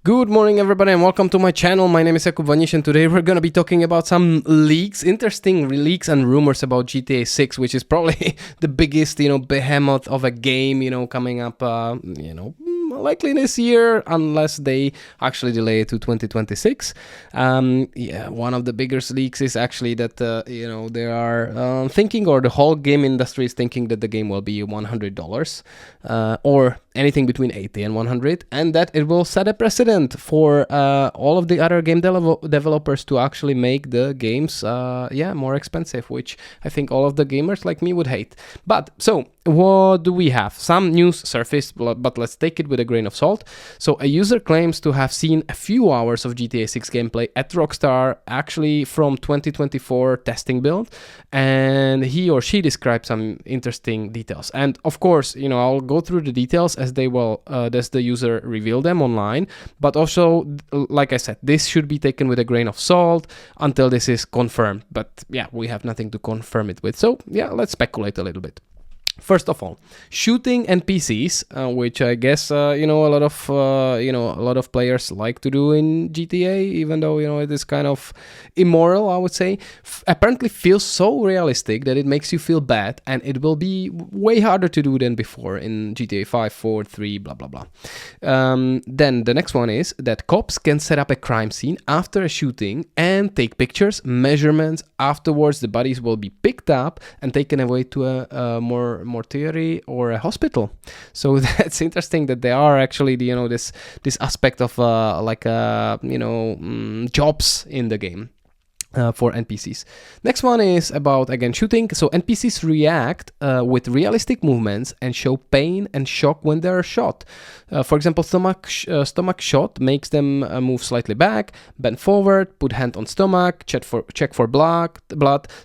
Good morning, everybody, and welcome to my channel. My name is Jakub Vaniš, and today we're gonna be talking about some leaks, interesting leaks and rumors about GTA 6, which is probably the biggest, behemoth of a game, coming up, likely this year, unless they actually delay it to 2026. One of the biggest leaks is actually that, they are thinking, or the whole game industry is thinking that the game will be $100, or anything between 80 and 100, and that it will set a precedent for all of the other game developers to actually make the games more expensive, which I think all of the gamers like me would hate. But so what do we have? Some news surfaced, but let's take it with a grain of salt. So a user claims to have seen a few hours of GTA 6 gameplay at Rockstar, actually from 2024 testing build, and he or she described some interesting details. And of course, I'll go through the details as they will, as the user reveal them online. But also, like I said, this should be taken with a grain of salt until this is confirmed. But yeah, we have nothing to confirm it with. So yeah, let's speculate a little bit. First of all, shooting NPCs, which I guess a lot of players like to do in GTA, even though it is kind of immoral, I would say. Apparently feels so realistic that it makes you feel bad, and it will be way harder to do than before in GTA 5, 4, 3, blah blah blah. Then the next one is that cops can set up a crime scene after a shooting and take pictures, measurements. Afterwards, the bodies will be picked up and taken away to a mortuary or a hospital. So that's interesting that there are actually this aspect of jobs in the game. For NPCs. Next one is about, again, shooting. So NPCs react with realistic movements and show pain and shock when they are shot. For example, stomach shot makes them move slightly back, bend forward, put hand on stomach, check for blood,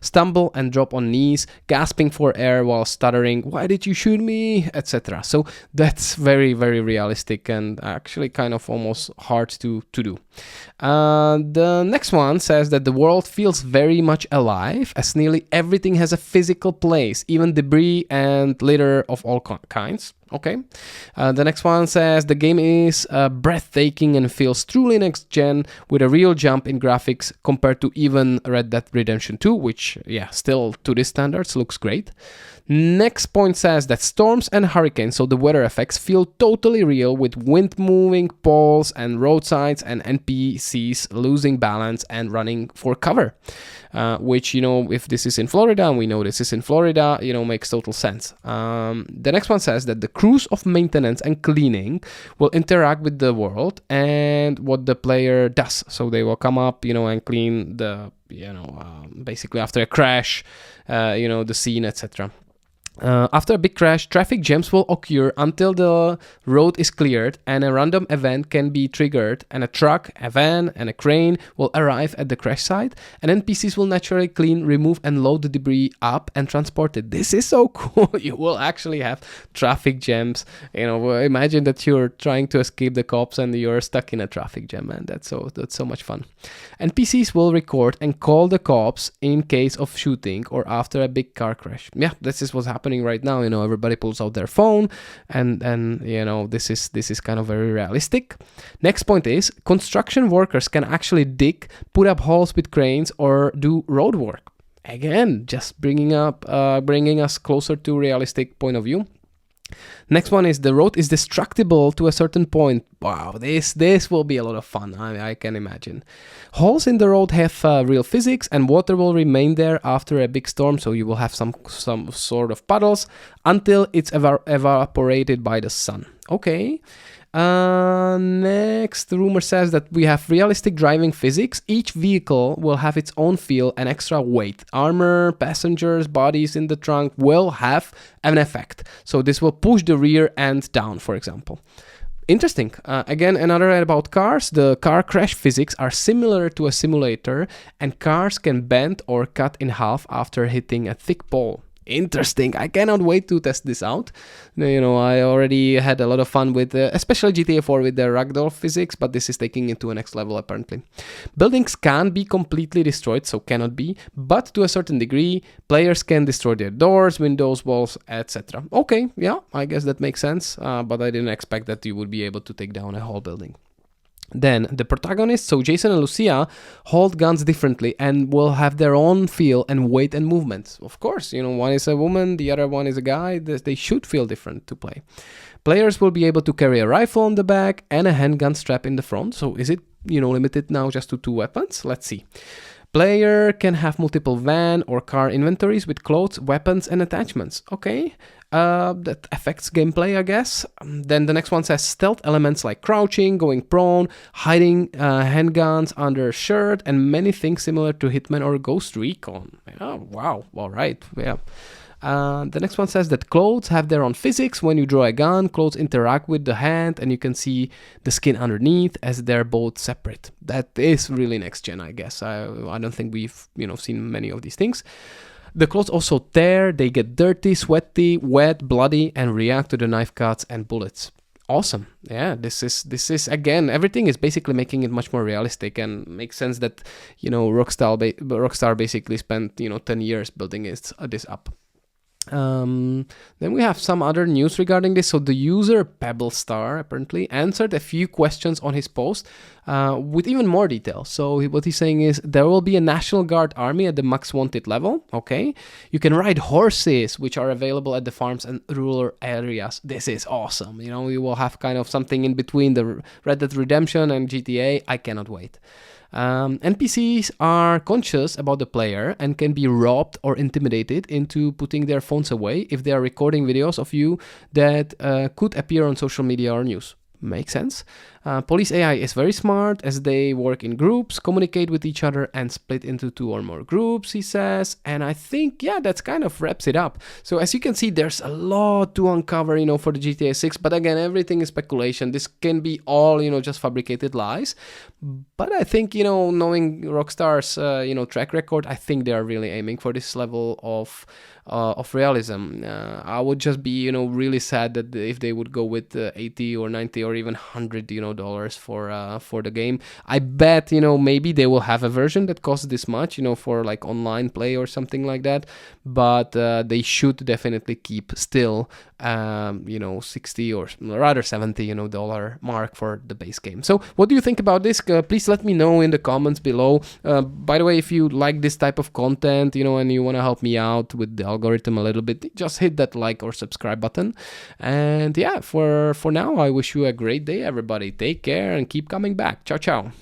stumble and drop on knees, gasping for air while stuttering, "Why did you shoot me?" etc. So that's very, very realistic and actually kind of almost hard to do. The next one says that the world feels very much alive, as nearly everything has a physical place, even debris and litter of all kinds. Okay. The next one says the game is breathtaking and feels truly next gen, with a real jump in graphics compared to even Red Dead Redemption 2, which, still to these standards looks great. Next point says that storms and hurricanes, so the weather effects, feel totally real, with wind moving poles and roadsides and NPCs losing balance and running for cover. Which, if this is in Florida, and we know this is in Florida, makes total sense. The next one says that the crews of maintenance and cleaning will interact with the world and what the player does. So they will come up, and clean the, basically after a crash, the scene, etc. After a big crash, traffic jams will occur until the road is cleared, and a random event can be triggered, and a truck, a van, and a crane will arrive at the crash site, and NPCs will naturally clean, remove, and load the debris up and transport it. This is so cool. You will actually have traffic jams. Imagine that you're trying to escape the cops and you're stuck in a traffic jam, man. That's so much fun. NPCs will record and call the cops in case of shooting or after a big car crash. Yeah, this is what's happening right now. Everybody pulls out their phone, and this is kind of very realistic. Next point is construction workers can actually dig, put up holes with cranes, or do road work. Again, just bringing us closer to realistic point of view. Next one is the road is destructible to a certain point. Wow, this will be a lot of fun, I can imagine. Holes in the road have real physics, and water will remain there after a big storm, so you will have some sort of puddles until it's evaporated by the sun. Okay. Next rumor says that we have realistic driving physics. Each vehicle will have its own feel and extra weight. Armor, passengers, bodies in the trunk will have an effect. So this will push the rear end down, for example. Interesting. Again, another about cars. The car crash physics are similar to a simulator, and cars can bend or cut in half after hitting a thick pole. Interesting. I cannot wait to test this out. I already had a lot of fun with, especially GTA 4 with the ragdoll physics, but this is taking it to a next level apparently. Buildings can be completely destroyed, so cannot be, but to a certain degree, players can destroy their doors, windows, walls, etc. Okay, yeah, I guess that makes sense, but I didn't expect that you would be able to take down a whole building. Then the protagonists, so Jason and Lucia, hold guns differently and will have their own feel and weight and movements. Of course, one is a woman, the other one is a guy. They should feel different to play. Players will be able to carry a rifle on the back and a handgun strap in the front. So is it, limited now just to 2 weapons? Let's see. Player can have multiple van or car inventories with clothes, weapons, and attachments. Okay, that affects gameplay, I guess. Then the next one says stealth elements like crouching, going prone, hiding handguns under a shirt, and many things similar to Hitman or Ghost Recon. Oh, wow. All right. Yeah. The next one says that clothes have their own physics. When you draw a gun, clothes interact with the hand and you can see the skin underneath as they're both separate. That is really next gen, I guess. I don't think we've seen many of these things. The clothes also tear, they get dirty, sweaty, wet, bloody, and react to the knife cuts and bullets. Awesome. Yeah, this is again, everything is basically making it much more realistic, and makes sense that Rockstar basically spent 10 years building this up. Then we have some other news regarding this. So the user Pebblestar apparently answered a few questions on his post with even more detail. So what he's saying is there will be a National Guard army at the max wanted level. Okay, you can ride horses, which are available at the farms and rural areas. This is awesome. We will have kind of something in between the Red Dead Redemption and GTA. I cannot wait. NPCs are conscious about the player and can be robbed or intimidated into putting their phones away if they are recording videos of you that could appear on social media or news. Makes sense. Police AI is very smart as they work in groups, communicate with each other, and split into 2 or more groups, he says. And I think, that's kind of wraps it up. So as you can see, there's a lot to uncover, for the GTA 6. But again, everything is speculation. This can be all, just fabricated lies. But I think, knowing Rockstar's, track record, I think they are really aiming for this level of realism. I would just be, really sad that if they would go with 80 or 90 or even 100, dollars for the game. I bet, maybe they will have a version that costs this much, for like online play or something like that. But they should definitely keep still, 60 or rather 70, dollar mark for the base game. So what do you think about this? Please let me know in the comments below. By the way, if you like this type of content, and you want to help me out with the algorithm a little bit, just hit that like or subscribe button. And for now, I wish you a great day, everybody. Take care and keep coming back. Ciao, ciao.